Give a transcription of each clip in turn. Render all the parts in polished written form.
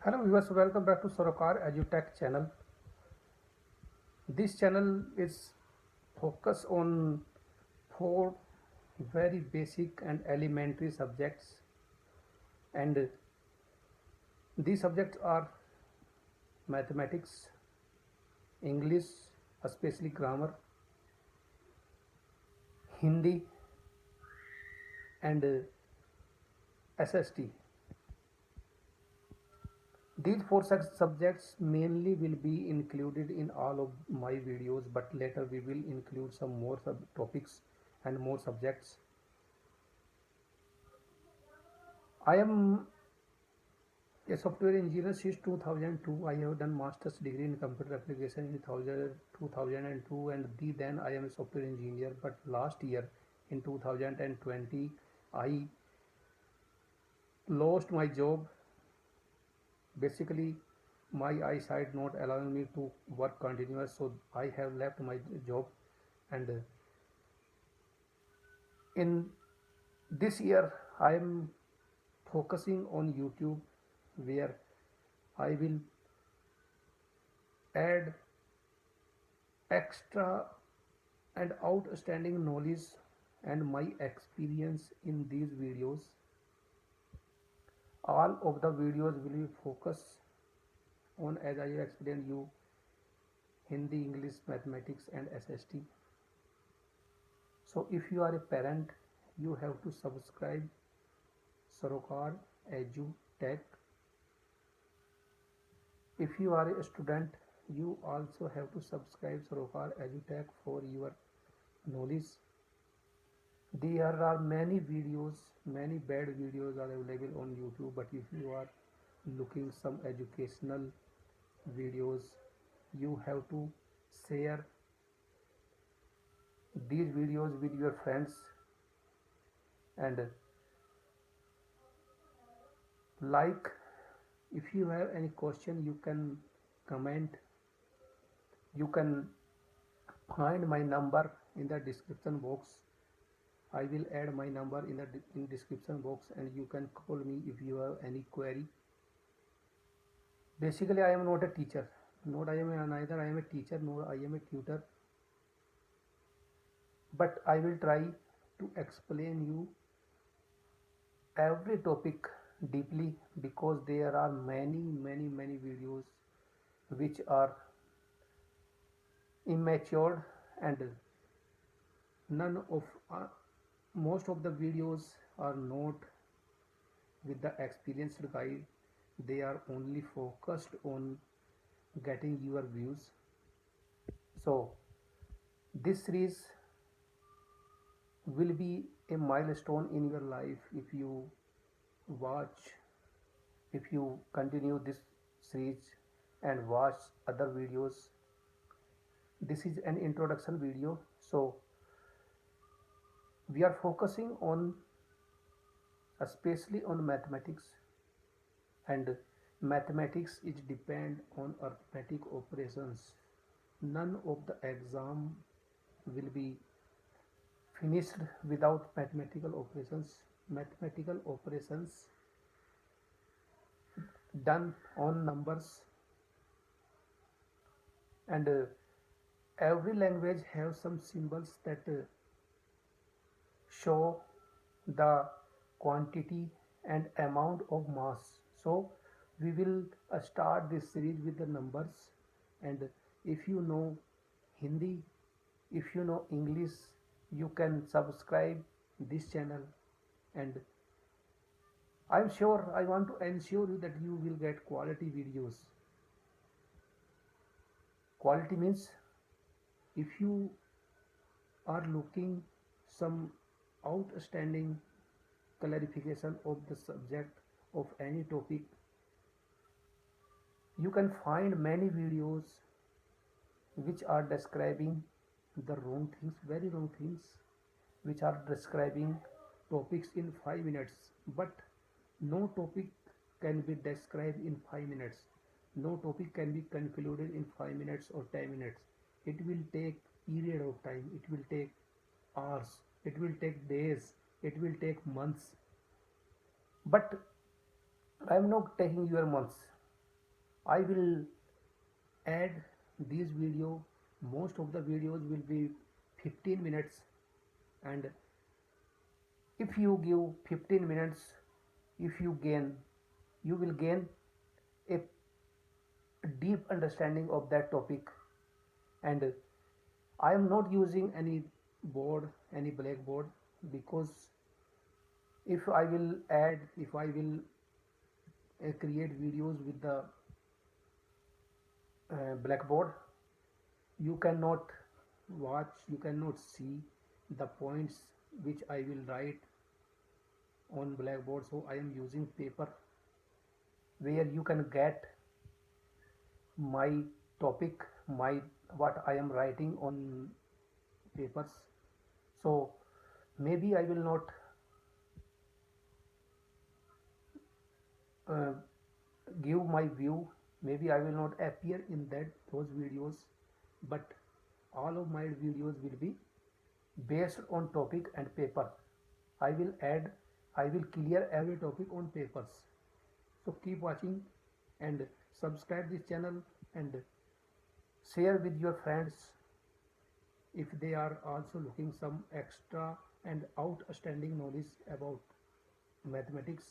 Hello viewers, welcome back to Sorokar EduTech channel. This channel is focused on four very basic and elementary subjects, and these subjects are mathematics, English, especially grammar, Hindi, and SST. These four subjects mainly will be included in all of my videos, but later we will include some more topics and more subjects. I am a software engineer since 2002. I have done master's degree in computer application in 2002, and then I am a software engineer. But last year in 2020, I lost my job. Basically, my eyesight not allowing me to work continuous, so I have left my job. And in this year, I am focusing on YouTube, where I will add extra and outstanding knowledge and my experience in these videos. All of the videos will be focused on, as I explained you, Hindi, English, mathematics and SST. So if you are a parent, you have to subscribe Sarokar Edu Tech. If you are a student, you also have to subscribe Sarokar Edu Tech for your knowledge. There are many videos, many bad videos are available on YouTube, but if you are looking some educational videos, you have to share these videos with your friends, and like, if you have any question you can comment. You can find my number in the description box. I will add my number in the description box, and you can call me if you have any query. Basically, I am not a teacher, neither I am a teacher nor I am a tutor, but I will try to explain you every topic deeply, because there are many videos which are immature, and none of most of the videos are not with the experienced guide. They are only focused on getting your views. So this series will be a milestone in your life if you watch, if you continue this series and watch other videos. This is an introduction video, so we are focusing on especially on mathematics, and mathematics is depend on arithmetic operations. None of the exam will be finished without mathematical operations. Mathematical operations done on numbers, and every language have some symbols that show the quantity and amount of mass. So we will start this series with the numbers, and if you know Hindi, if you know English, you can subscribe this channel, and I'm sure I want to ensure you that you will get quality videos. Quality means, if you are looking some outstanding clarification of the subject of any topic, you can find many videos which are describing the wrong things, very wrong things, which are describing topics in 5 minutes, but no topic can be described in 5 minutes. No topic can be concluded in 5 minutes or 10 minutes. It will take period of time, it will take hours, it will take days, it will take months. But I am not taking your months. I will add these video. Most of the videos will be 15 minutes, and if you give 15 minutes, if you gain, you will gain a deep understanding of that topic. And I am not using any board, any blackboard, because if I will add, if I will create videos with the blackboard, you cannot watch, you cannot see the points which I will write on blackboard. So I am using paper, where you can get my topic, my what I am writing on papers. So maybe I will not uh, give my view, maybe I will not appear in those videos, but all of my videos will be based on topic and paper. I will add, I will clear every topic on papers. So keep watching and subscribe this channel, and share with your friends if they are also looking some extra and outstanding knowledge about mathematics,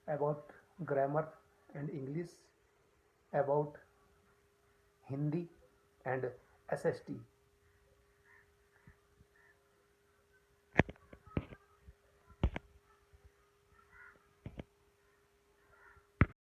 about grammar and English, about Hindi and SST.